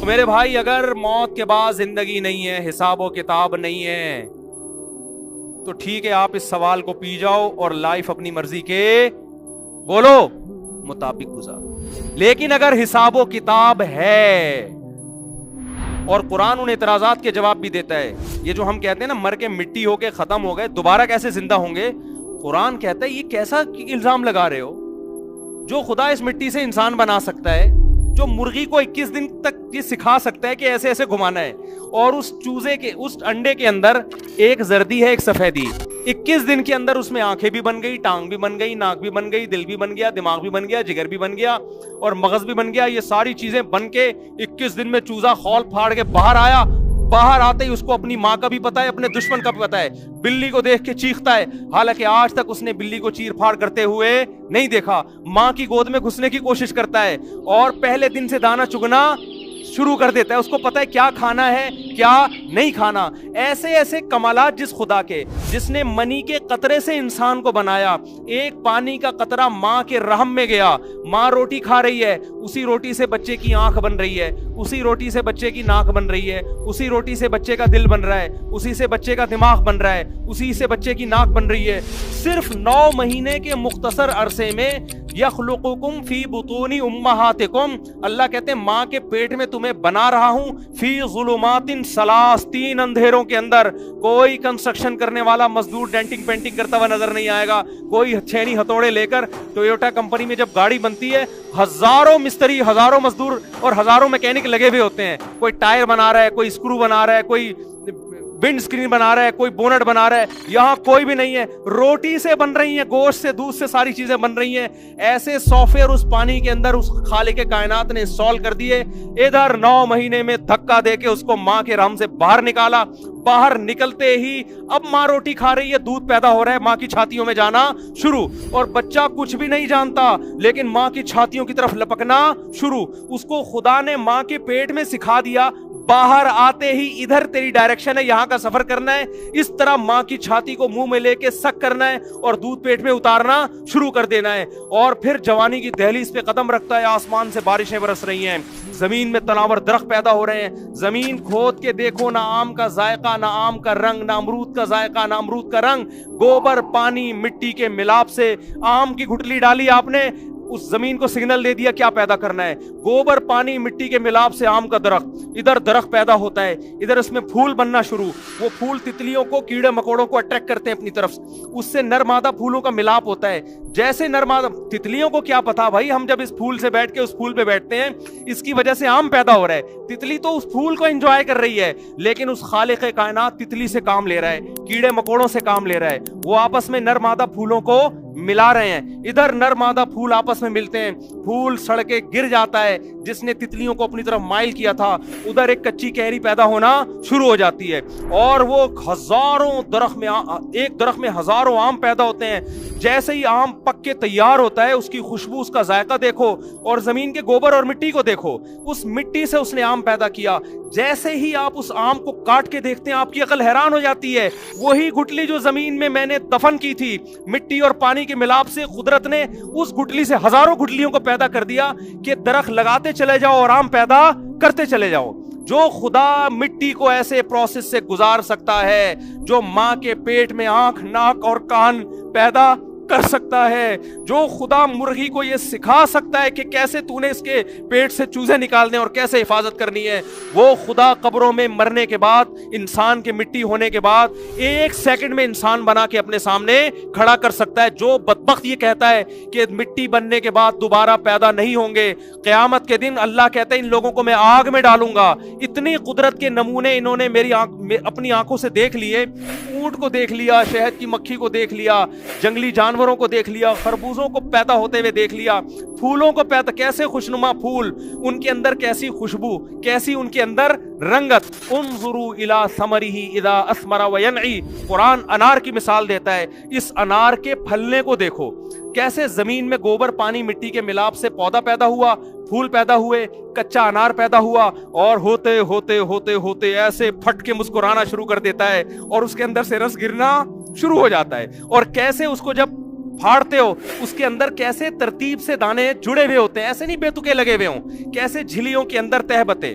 میرے بھائی اگر موت کے بعد زندگی نہیں ہے, حساب و کتاب نہیں ہے, تو ٹھیک ہے آپ اس سوال کو پی جاؤ اور لائف اپنی مرضی کے بولو مطابق گزارو. لیکن اگر حساب و کتاب ہے, اور قرآن ان اعتراضات کے جواب بھی دیتا ہے, یہ جو ہم کہتے ہیں نا مر کے مٹی ہو کے ختم ہو گئے, دوبارہ کیسے زندہ ہوں گے, قرآن کہتا ہے یہ کیسا الزام لگا رہے ہو؟ جو خدا اس مٹی سے انسان بنا سکتا ہے, جو مرغی کو 21 دن تک یہ سکھا سکتا ہے کہ ایسے ایسے گھمانا ہے, اور اس چوزے کے اس انڈے کے اندر ایک زردی ہے ایک سفیدی, 21 دن کے اندر اس میں آنکھیں بھی بن گئی, ٹانگ بھی بن گئی, ناک بھی بن گئی, دل بھی بن گیا, دماغ بھی بن گیا, جگر بھی بن گیا اور مغز بھی بن گیا. یہ ساری چیزیں بن کے 21 دن میں چوزا خول پھاڑ کے باہر آیا. باہر آتے ہی اس کو اپنی ماں کا بھی پتا ہے, اپنے دشمن کا بھی پتا ہے. بلی کو دیکھ کے چیختا ہے, حالانکہ آج تک اس نے بلی کو چیر پھاڑ کرتے ہوئے نہیں دیکھا. ماں کی گود میں گھسنے کی کوشش کرتا ہے اور پہلے دن سے دانا چگنا شروع کر دیتا ہے. اس کو پتا ہے کیا کھانا ہے کیا نہیں کھانا. ایسے ایسے کمالات جس خدا کے, جس نے منی کے قطرے سے انسان کو بنایا. ایک پانی کا قطرہ ماں کے رحم میں گیا, ماں روٹی کھا رہی ہے, اسی روٹی سے بچے کی آنکھ بن رہی ہے, اسی روٹی سے بچے کی ناک بن رہی ہے, اسی روٹی سے بچے کا دل بن رہا ہے, اسی سے بچے کا دماغ بن رہا ہے, اسی سے بچے کی ناک بن رہی ہے. صرف 9 مہینے کے مختصر عرصے میں یخلقکم فی بطون امہاتکم, اللہ کہتے ہیں ماں کے پیٹ میں تمہیں بنا رہا ہوں, فی ظلمات ثلاث, 3 اندھیروں کے اندر. کوئی کنسٹرکشن کرنے والا مزدور ڈینٹنگ پینٹنگ کرتا ہوا نظر نہیں آئے گا. کوئی چھینی ہتھوڑے لے کر ٹویوٹا کمپنی میں جب گاڑی بنتی ہے, ہزاروں مستری, ہزاروں مزدور اور ہزاروں میکینک لگے ہوئے ہوتے ہیں. کوئی ٹائر بنا رہا ہے, کوئی اسکرو بنا رہا ہے, کوئی ونڈ سکرین بنا رہا ہے, کوئی بونٹ بنا رہا ہے. یہاں کوئی بھی نہیں ہے, روٹی سے بن رہی ہیں, گوشت سے, دودھ سے, ساری چیزیں بن رہی ہیں. ایسے سافٹ ویئر اس پانی کے اندر اس خالق کائنات نے انسٹال کر دیے. ادھر 9 مہینے میں دھکا دے کے اس کو ماں کے رحم سے باہر نکالا. باہر نکلتے ہی اب ماں روٹی کھا رہی ہے, دودھ پیدا ہو رہا ہے, ماں کی چھاتیوں میں جانا شروع, اور بچہ کچھ بھی نہیں جانتا لیکن ماں کی چھاتیوں کی طرف لپکنا شروع. اس کو خدا نے ماں کے پیٹ میں سکھا دیا, باہر آتے ہی ادھر تیری ڈائریکشن ہے, یہاں کا سفر کرنا ہے, اس طرح ماں کی چھاتی کو منہ میں لے کے سک کرنا ہے اور دودھ پیٹ میں اتارنا شروع کر دینا ہے. اور پھر جوانی کی دہلیز پہ قدم رکھتا ہے, آسمان سے بارشیں برس رہی ہیں, زمین میں تناور درخت پیدا ہو رہے ہیں. زمین کھود کے دیکھو, نہ آم کا ذائقہ, نہ آم کا رنگ, نہ امرود کا ذائقہ, نہ امرود کا رنگ. گوبر پانی مٹی کے ملاپ سے آم کی گٹلی ڈالی آپ نے, اس زمین کو سگنل دے دیا کیا پیدا کرنا ہے. گوبر پانی مٹی کے ملاپ سے آم کا درخت, ادھر درخت پیدا ہوتا ہے, ادھر اس میں پھول بننا شروع. وہ پھول تتلیوں کو, کیڑے مکوڑوں کو اٹریکٹ کرتے ہیں اپنی طرف, اس سے نر مادہ پھولوں کا ملاپ ہوتا ہے. جیسے نر مادہ, تتلیوں کو کیا پتا بھائی, ہم جب اس پھول سے بیٹھ کے اس پھول پہ بیٹھتے ہیں اس کی وجہ سے آم پیدا ہو رہا ہے. تتلی تو اس پھول کو انجوائے کر رہی ہے, لیکن اس خالق کائنات تتلی سے کام لے رہا ہے, کیڑے مکوڑوں سے کام لے رہا ہے. وہ آپس میں نر مادہ پھولوں کو ملا رہے ہیں. ادھر نر مادہ پھول آپس میں ملتے ہیں, پھول سڑ کے گر جاتا ہے جس نے تتلیوں کو اپنی طرف مائل کیا تھا. ادھر ایک کچی کیری پیدا ہونا شروع ہو جاتی ہے, اور وہ ہزاروں درخت میں, ایک درخت میں ہزاروں آم پیدا ہوتے ہیں. جیسے ہی آم پک کے تیار ہوتا ہے, اس کی خوشبو, اس کا ذائقہ دیکھو, اور زمین کے گوبر اور مٹی کو دیکھو, اس مٹی سے اس نے آم پیدا کیا. جیسے ہی آپ اس آم کو کاٹ کے دیکھتے ہیں آپ کی عقل حیران ہو جاتی ہے. وہی گٹلی جو زمین میں نے دفن کی تھی, مٹی اور پانی کے ملاپ سے قدرت نے اس گٹلی سے ہزاروں گٹلیوں کو پیدا کر دیا کہ درخت لگاتے چلے جاؤ اور آم پیدا کرتے چلے جاؤ. جو خدا مٹی کو ایسے پروسیس سے گزار سکتا ہے, جو ماں کے پیٹ میں آنکھ, ناک اور کان پیدا کر سکتا ہے, جو خدا مرغی کو یہ سکھا سکتا ہے کہ کیسے تو نے اس کے پیٹ سے چوزے نکالنے اور کیسے حفاظت کرنی ہے, وہ خدا قبروں میں مرنے کے بعد, انسان کے مٹی ہونے کے بعد 1 سیکنڈ میں انسان بنا کے اپنے سامنے کھڑا کر سکتا ہے. جو بدبخت یہ کہتا ہے کہ مٹی بننے کے بعد دوبارہ پیدا نہیں ہوں گے, قیامت کے دن اللہ کہتا ہے ان لوگوں کو میں آگ میں ڈالوں گا. اتنی قدرت کے نمونے انہوں نے اپنی آنکھوں سے دیکھ لیے. اونٹ کو دیکھ لیا, شہد کی مکھی کو دیکھ لیا, جنگلی جانوروں کو دیکھ لیا, خربوزوں کو پیدا ہوتے ہوئے دیکھ لیا, پھولوں کو پیدا, کیسے خوشنما پھول, ان کے اندر کیسی خوشبو, کیسی ان کے اندر رنگت. انظروا الی ثمرہ اذا اثمر وینعی, قرآن انار کی مثال دیتا ہے. اس انار کے پھلنے کو دیکھو, کیسے زمین میں گوبر پانی مٹی کے ملاپ سے پودا پیدا ہوا, پھول پیدا ہوئے, کچا انار پیدا ہوا, اور ہوتے ہوتے ہوتے ہوتے ایسے پھٹ کے مسکرانا شروع کر دیتا ہے اور اس کے اندر سے رس گرنا شروع ہو جاتا ہے. اور کیسے اس کو جب پھاڑتے ہو اس کے اندر کیسے ترتیب سے دانے جڑے ہوئے ہوتے ہیں, ایسے نہیں بے تکے لگے ہوئے ہوں, کیسے جھلیوں کے اندر تہبتے.